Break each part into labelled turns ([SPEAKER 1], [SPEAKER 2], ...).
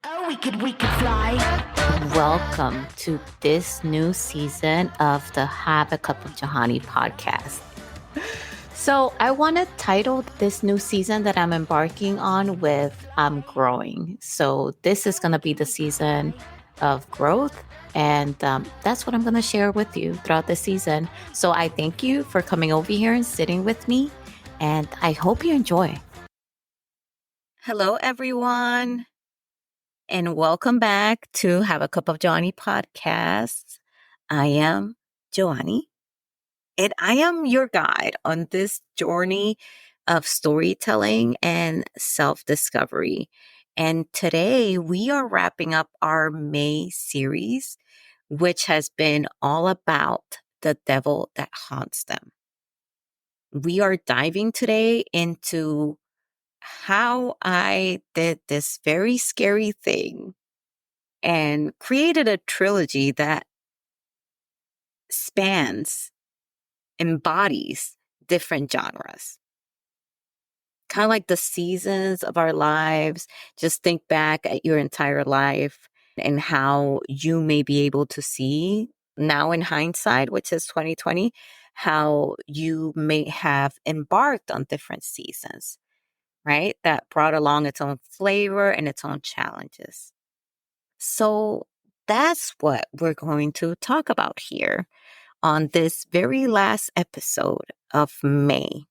[SPEAKER 1] Oh, we could fly.
[SPEAKER 2] Welcome to this new season of the Have a Cup of Jahani podcast. So, I want to title this new season that I'm embarking on with I'm Growing. So, this is going to be the season of growth. And that's what I'm going to share with you throughout the season. So, I thank you for coming over here and sitting with me. And I hope you enjoy. Hello, everyone. And welcome back to Have a Cup of Johnny podcast. I am Joanny, and I am your guide on this journey of storytelling and self-discovery. And today we are wrapping up our May series, which has been all about the devil that haunts them. We are diving today into how I did this very scary thing and created a trilogy that spans, embodies different genres. Kind of like the seasons of our lives. Just think back at your entire life and how you may be able to see now in hindsight, which is 2020, how you may have embarked on different seasons, right? That brought along its own flavor and its own challenges. So that's what we're going to talk about here on this very last episode of May.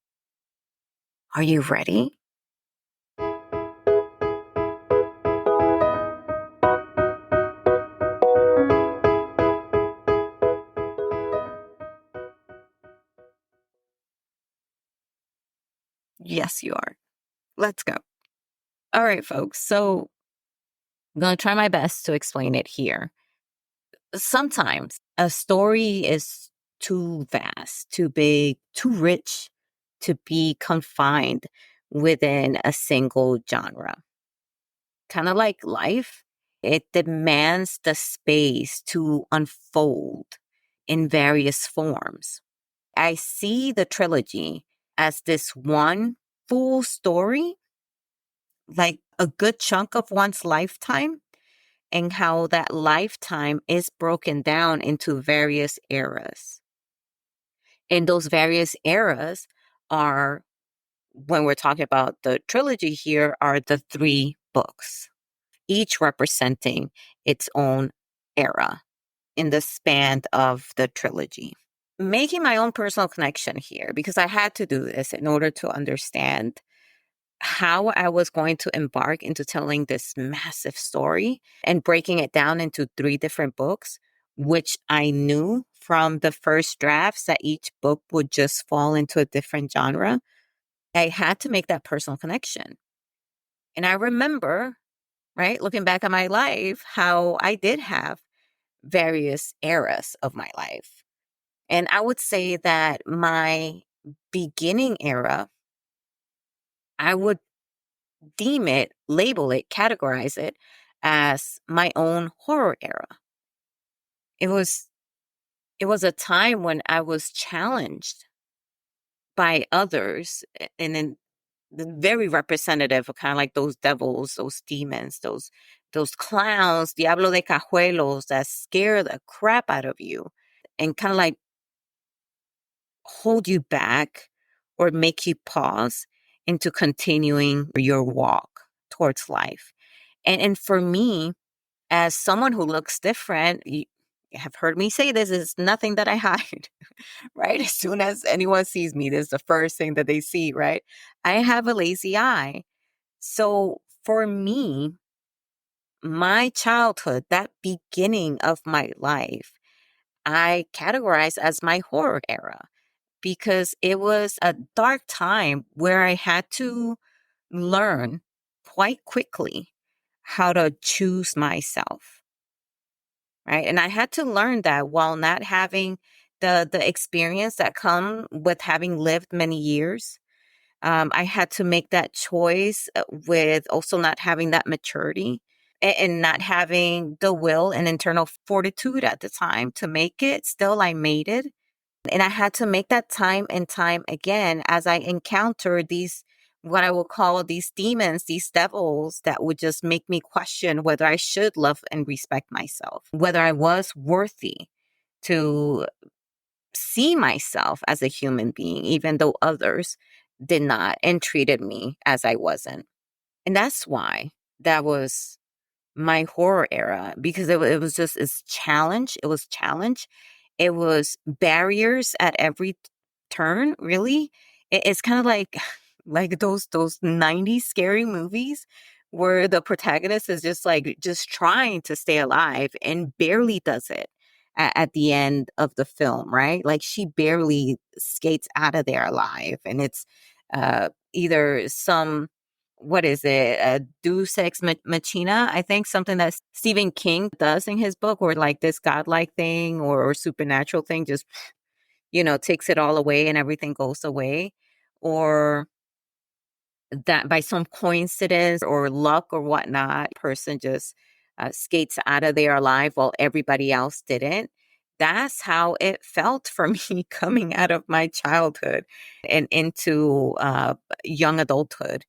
[SPEAKER 2] Are you ready? Yes, you are. Let's go. All right, folks. So I'm going to try my best to explain it here. Sometimes a story is too vast, too big, too rich to be confined within a single genre. Kind of like life, it demands the space to unfold in various forms. I see the trilogy as this one full story, like a good chunk of one's lifetime, and how that lifetime is broken down into various eras. And those various eras are, when we're talking about the trilogy here, are the 3 books, each representing its own era in the span of the trilogy. Making my own personal connection here, because I had to do this in order to understand how I was going to embark into telling this massive story and breaking it down into 3 different books, which I knew from the first drafts that each book would just fall into a different genre. I had to make that personal connection. And I remember, right, looking back at my life, how I did have various eras of my life. And I would say that my beginning era, I would deem it, label it, categorize it as my own horror era. It was a time when I was challenged by others and then very representative of kind of like those devils, those demons, those clowns, Diablo de Cajuelos that scare the crap out of you and kind of like hold you back or make you pause into continuing your walk towards life. And for me, as someone who looks different, you have heard me say this, is nothing that I hide, right? As soon as anyone sees me, this is the first thing that they see, right? I have a lazy eye. So for me, my childhood, that beginning of my life, I categorize as my horror era because it was a dark time where I had to learn quite quickly how to choose myself. Right. And I had to learn that while not having the experience that come with having lived many years. I had to make that choice with also not having that maturity and not having the will and internal fortitude at the time to make it. Still, I made it. And I had to make that time and time again as I encountered these what I would call these demons, these devils that would just make me question whether I should love and respect myself, whether I was worthy to see myself as a human being, even though others did not and treated me as I wasn't. And that's why that was my horror era, because it was just it's challenge. It was challenge. It was barriers at every turn. Really, it's kind of like like those 90s scary movies where the protagonist is just trying to stay alive and barely does it at the end of the film, right? Like she barely skates out of there alive, and it's either some what is it? Deus ex machina, I think something that Stephen King does in his book, or like this godlike thing or supernatural thing, just, takes it all away and everything goes away. Or that by some coincidence or luck or whatnot, person just skates out of there alive while everybody else didn't. That's how it felt for me coming out of my childhood and into young adulthood.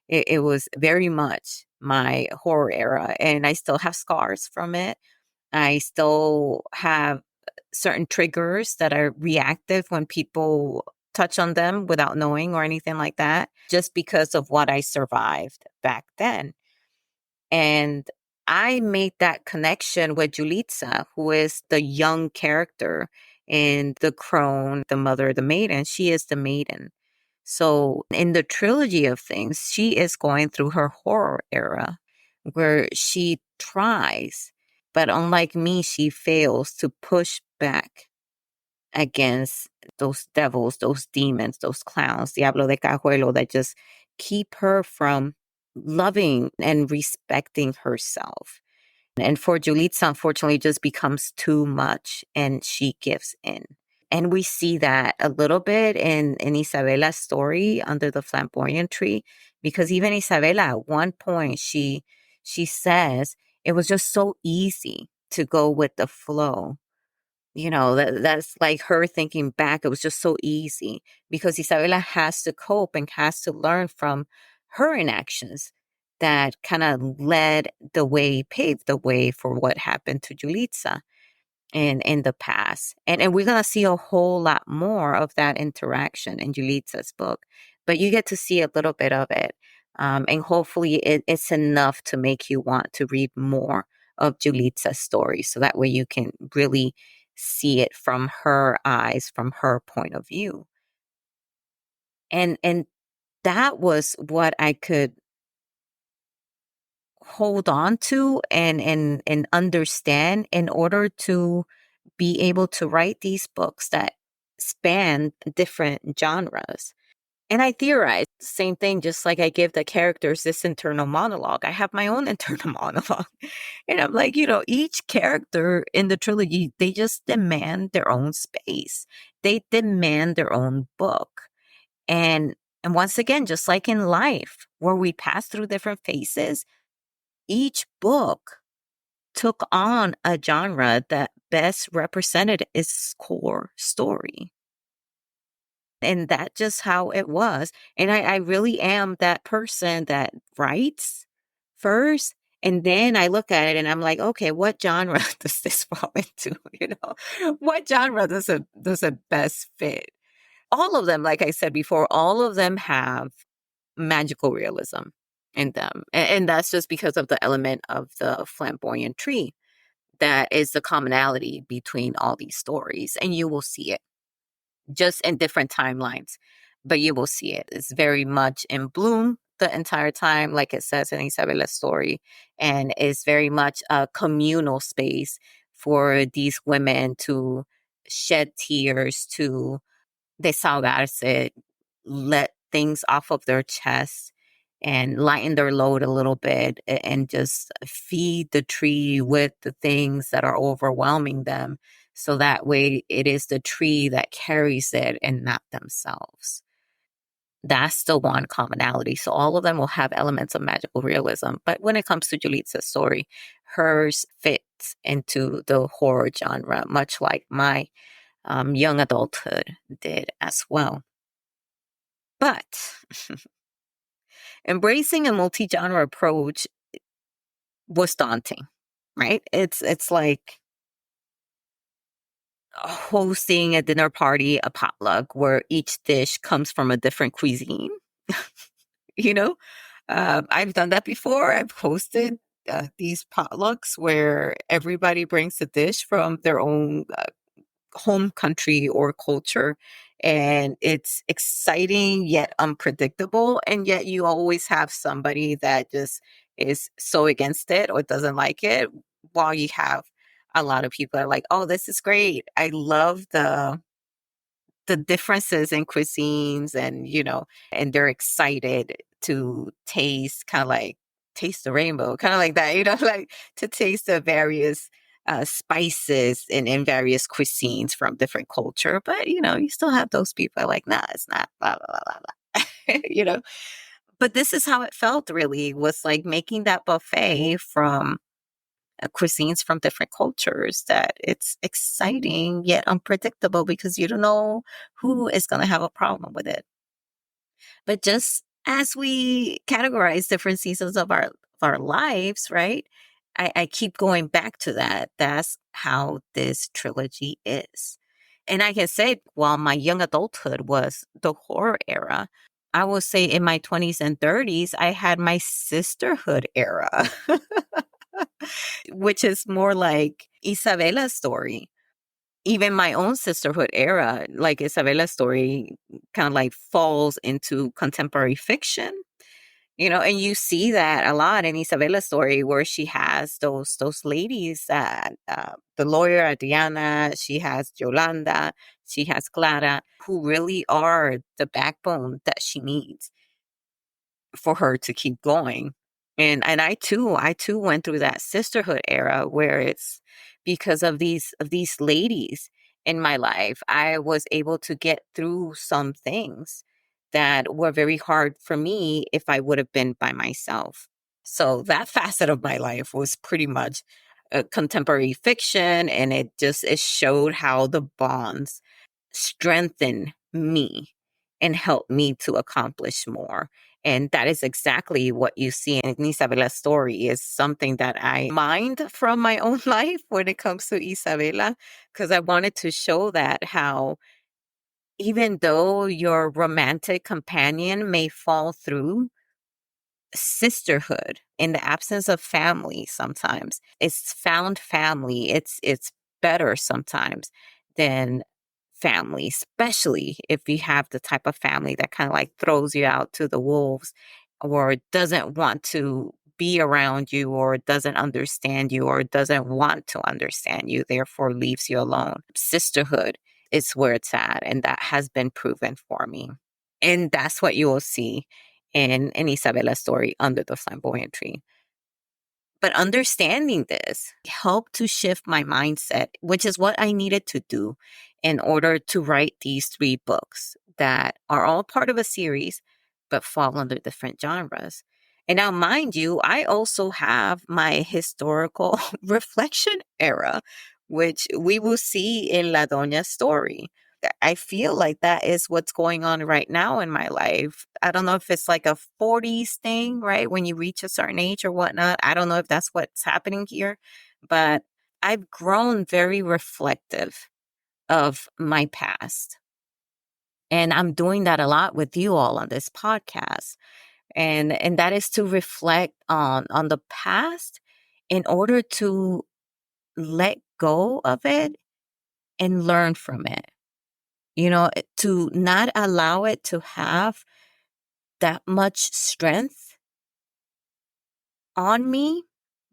[SPEAKER 2] It was very much my horror era, and I still have scars from it. I still have certain triggers that are reactive when people touch on them without knowing or anything like that, just because of what I survived back then. And I made that connection with Julitza, who is the young character in The Crone, the mother of the maiden. She is the maiden. So in the trilogy of things, she is going through her horror era where she tries, but unlike me, she fails to push back against those devils, those demons, those clowns, Diablo de Cajuelo, that just keep her from loving and respecting herself. And for Julitza, unfortunately, it just becomes too much and she gives in. And we see that a little bit in Isabella's story under the flamboyant tree, because even Isabella, at one point, she says it was just so easy to go with the flow. That's like her thinking back. It was just so easy because Isabella has to cope and has to learn from her inactions that kind of led the way, paved the way for what happened to Julitza in the past. And we're gonna see a whole lot more of that interaction in Julitza's book. But you get to see a little bit of it. And hopefully it's enough to make you want to read more of Julitza's story. So that way you can really see it from her eyes, from her point of view. And that was what I could hold on to and understand in order to be able to write these books that span different genres. And I theorize the same thing, just like I give the characters this internal monologue. I have my own internal monologue. And I'm like, each character in the trilogy, they just demand their own space. They demand their own book. And once again, just like in life, where we pass through different phases, each book took on a genre that best represented its core story. And that's just how it was. And I really am that person that writes first. And then I look at it and I'm like, okay, what genre does this fall into? What genre does it best fit? All of them, like I said before, all of them have magical realism in them. And that's just because of the element of the flamboyant tree. That is the commonality between all these stories. And you will see it just in different timelines, but you will see it. It's very much in bloom the entire time, like it says in Isabella's story, and is very much a communal space for these women to shed tears, to desahogarse, let things off of their chest and lighten their load a little bit and just feed the tree with the things that are overwhelming them. So that way it is the tree that carries it and not themselves. That's the one commonality. So all of them will have elements of magical realism. But when it comes to Julitza's story, hers fits into the horror genre, much like my young adulthood did as well. But embracing a multi-genre approach was daunting, right? It's like hosting a dinner party, a potluck, where each dish comes from a different cuisine. you know, I've done that before. I've hosted these potlucks where everybody brings a dish from their own home country or culture. And it's exciting yet unpredictable. And yet you always have somebody that just is so against it or doesn't like it, while you have a lot of people that are like, oh, this is great. I love the differences in cuisines, and and they're excited to taste, kind of like taste the rainbow, kind of like that, like to taste the various spices in various cuisines from different culture. But you still have those people like, nah, it's not, blah blah blah blah blah. But this is how it felt, really, was like making that buffet from cuisines from different cultures, that it's exciting yet unpredictable because you don't know who is going to have a problem with it. But just as we categorize different seasons of our lives, right? I keep going back to that. That's how this trilogy is. And I can say, while my young adulthood was the horror era, I will say in my 20s and 30s, I had my sisterhood era. Which is more like Isabella's story. Even my own sisterhood era, like Isabella's story, kind of like falls into contemporary fiction, and you see that a lot in Isabella's story, where she has those ladies, that the lawyer Adriana, she has Yolanda, she has Clara, who really are the backbone that she needs for her to keep going. And I too went through that sisterhood era, where it's because of these ladies in my life, I was able to get through some things that were very hard for me if I would have been by myself. So that facet of my life was pretty much contemporary fiction, and it showed how the bonds strengthen me and help me to accomplish more. And that is exactly what you see in Isabella's story, is something that I mined from my own life when it comes to Isabella, because I wanted to show that how, even though your romantic companion may fall through, sisterhood in the absence of family, sometimes it's found family, it's better sometimes than family, especially if you have the type of family that kind of like throws you out to the wolves, or doesn't want to be around you, or doesn't understand you, or doesn't want to understand you, therefore leaves you alone. Sisterhood is where it's at, and that has been proven for me. And that's what you will see in Isabella's story, Under the Flamboyant Tree. But understanding this helped to shift my mindset, which is what I needed to do in order to write these 3 books that are all part of a series, but fall under different genres. And now, mind you, I also have my historical reflection era, which we will see in La Doña story. I feel like that is what's going on right now in my life. I don't know if it's like a 40s thing, right? When you reach a certain age or whatnot. I don't know if that's what's happening here, but I've grown very reflective of my past. And I'm doing that a lot with you all on this podcast. And that is to reflect on the past in order to let go of it and learn from it. To not allow it to have that much strength on me,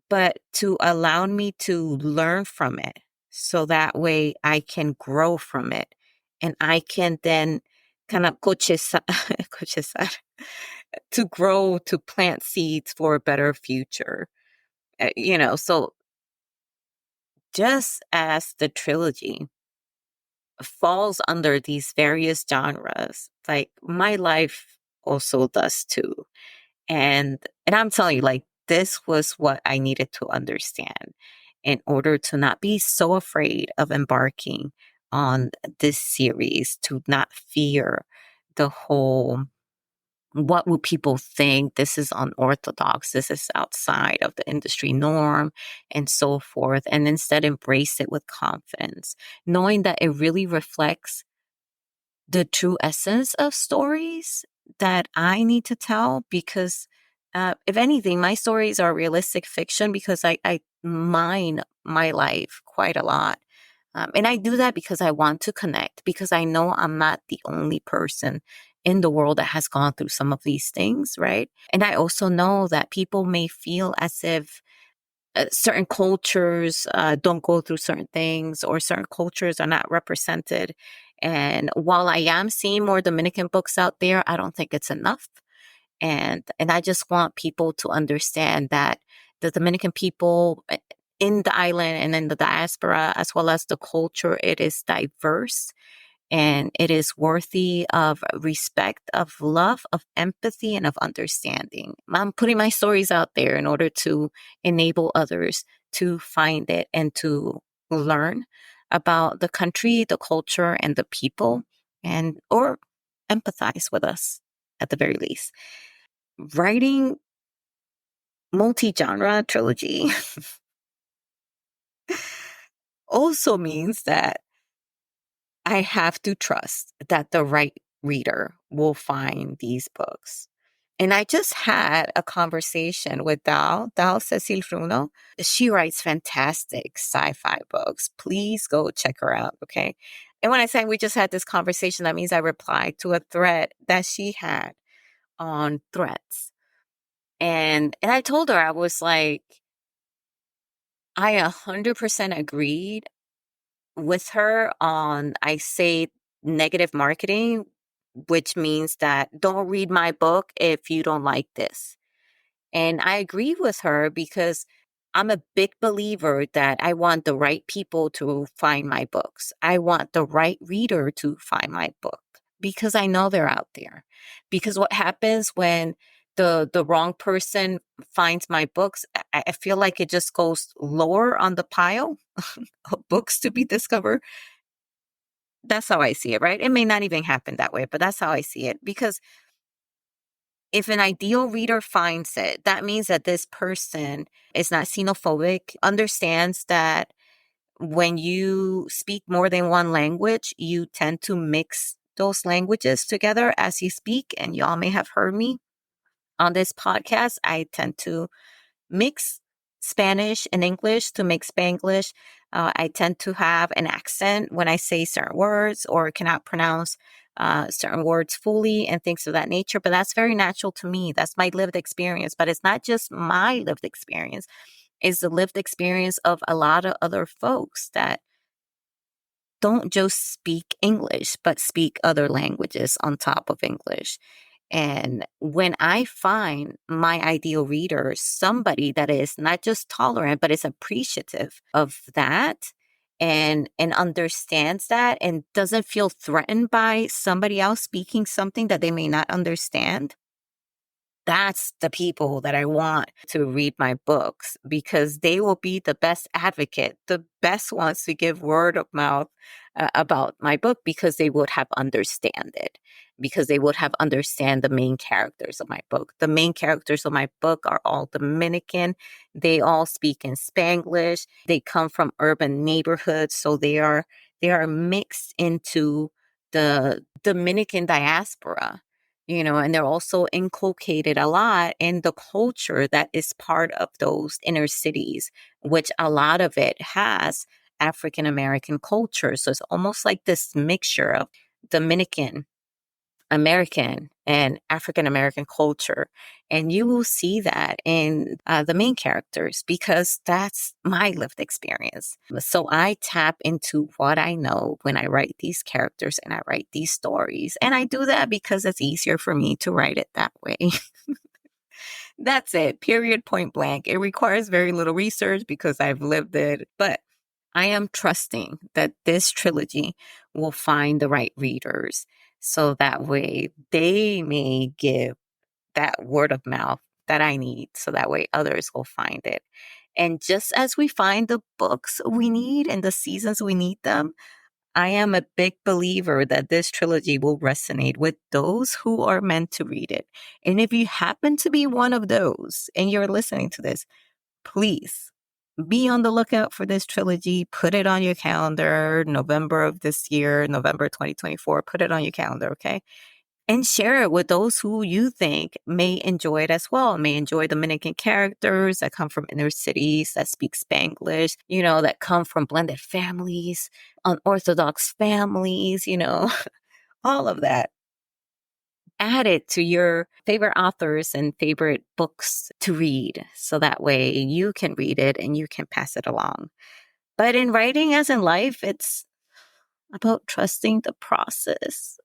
[SPEAKER 2] but to allow me to learn from it. So that way I can grow from it, and I can then kind of cochesar, to grow, to plant seeds for a better future. So just as the trilogy falls under these various genres, like my life also does too. And I'm telling you, like, this was what I needed to understand in order to not be so afraid of embarking on this series, to not fear the whole what will people think? This is unorthodox. This is outside of the industry norm and so forth. And instead embrace it with confidence, knowing that it really reflects the true essence of stories that I need to tell. Because if anything, my stories are realistic fiction because I mine my life quite a lot. And I do that because I want to connect, because I know I'm not the only person in the world that has gone through some of these things, right? And I also know that people may feel as if certain cultures don't go through certain things, or certain cultures are not represented. And while I am seeing more Dominican books out there, I don't think it's enough. And I just want people to understand that the Dominican people in the island and in the diaspora, as well as the culture, it is diverse and it is worthy of respect, of love, of empathy, and of understanding. I'm putting my stories out there in order to enable others to find it and to learn about the country, the culture, and the people, and or empathize with us at the very least. Writing multi-genre trilogy also means that I have to trust that the right reader will find these books. And I just had a conversation with Dal Cecil Bruno. She writes fantastic sci-fi books. Please go check her out, okay? And when I say we just had this conversation, that means I replied to a thread that she had on Threads. And I told her, I was like, I 100% agreed with her on, I say, negative marketing, which means that don't read my book if you don't like this. And I agree with her because I'm a big believer that I want the right people to find my books. I want the right reader to find my book because I know they're out there. Because what happens when the wrong person finds my books, I feel like it just goes lower on the pile of books to be discovered. That's how I see it, right? It may not even happen that way, but that's how I see it. Because if an ideal reader finds it, that means that this person is not xenophobic, understands that when you speak more than one language, you tend to mix those languages together as you speak. And y'all may have heard me on this podcast. I tend to mix Spanish and English to make Spanglish. I tend to have an accent when I say certain words or cannot pronounce certain words fully and things of that nature. But that's very natural to me. That's my lived experience. But it's not just my lived experience. It's the lived experience of a lot of other folks that don't just speak English, but speak other languages on top of English. And when I find my ideal reader, somebody that is not just tolerant, but is appreciative of that and understands that and doesn't feel threatened by somebody else speaking something that they may not understand, that's the people that I want to read my books because they will be the best advocate, the best ones to give word of mouth about my book because they would have understand it, because they would have understand the main characters of my book. The main characters of my book are all Dominican. They all speak in Spanglish. They come from urban neighborhoods, so they are mixed into the Dominican diaspora, and they're also inculcated a lot in the culture that is part of those inner cities, which a lot of it has African American culture. So it's almost like this mixture of Dominican, American, and African American culture. And you will see that in the main characters because that's my lived experience. So I tap into what I know when I write these characters and I write these stories. And I do that because it's easier for me to write it that way. That's it, period, point blank. It requires very little research because I've lived it. But I am trusting that this trilogy will find the right readers so that way they may give that word of mouth that I need so that way others will find it. And just as we find the books we need and the seasons we need them, I am a big believer that this trilogy will resonate with those who are meant to read it. And if you happen to be one of those and you're listening to this, please be on the lookout for this trilogy. Put it on your calendar, November of this year, November 2024. Put it on your calendar, okay? And share it with those who you think may enjoy it as well, may enjoy Dominican characters that come from inner cities, that speak Spanglish, that come from blended families, unorthodox families, all of that. Add it to your favorite authors and favorite books to read. So that way you can read it and you can pass it along. But in writing, as in life, it's about trusting the process.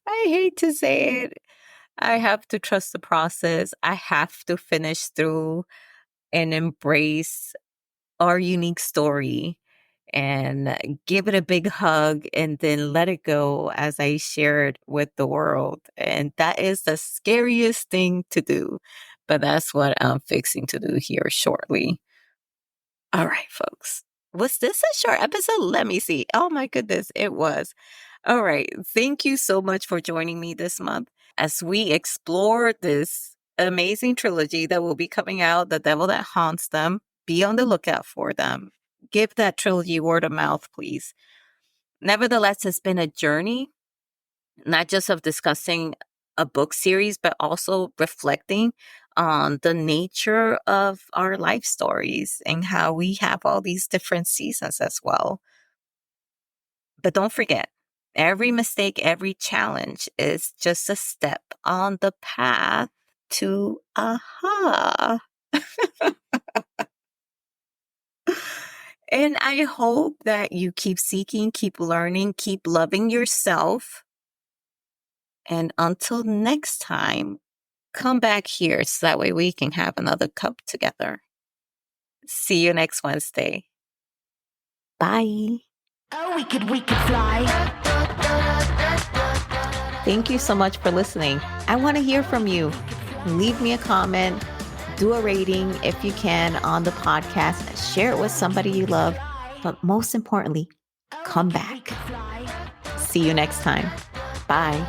[SPEAKER 2] I hate to say it. I have to trust the process. I have to finish through and embrace our unique story and give it a big hug and then let it go as I share it with the world. And that is the scariest thing to do. But that's what I'm fixing to do here shortly. All right, folks. Was this a short episode? Let me see. Oh my goodness, it was. All right. Thank you so much for joining me this month as we explore this amazing trilogy that will be coming out, The Devil That Haunts Them. Be on the lookout for them. Give that trilogy word of mouth, please. Nevertheless, it's been a journey, not just of discussing a book series, but also reflecting on the nature of our life stories and how we have all these different seasons as well. But don't forget, every mistake, every challenge is just a step on the path to aha. And I hope that you keep seeking, keep learning, keep loving yourself. And until next time, come back here so that way we can have another cup together. See you next Wednesday. Bye.
[SPEAKER 1] Oh, we could fly.
[SPEAKER 2] Thank you so much for listening. I want to hear from you. Leave me a comment, do a rating if you can on the podcast, share it with somebody you love, but most importantly, come back. See you next time. Bye.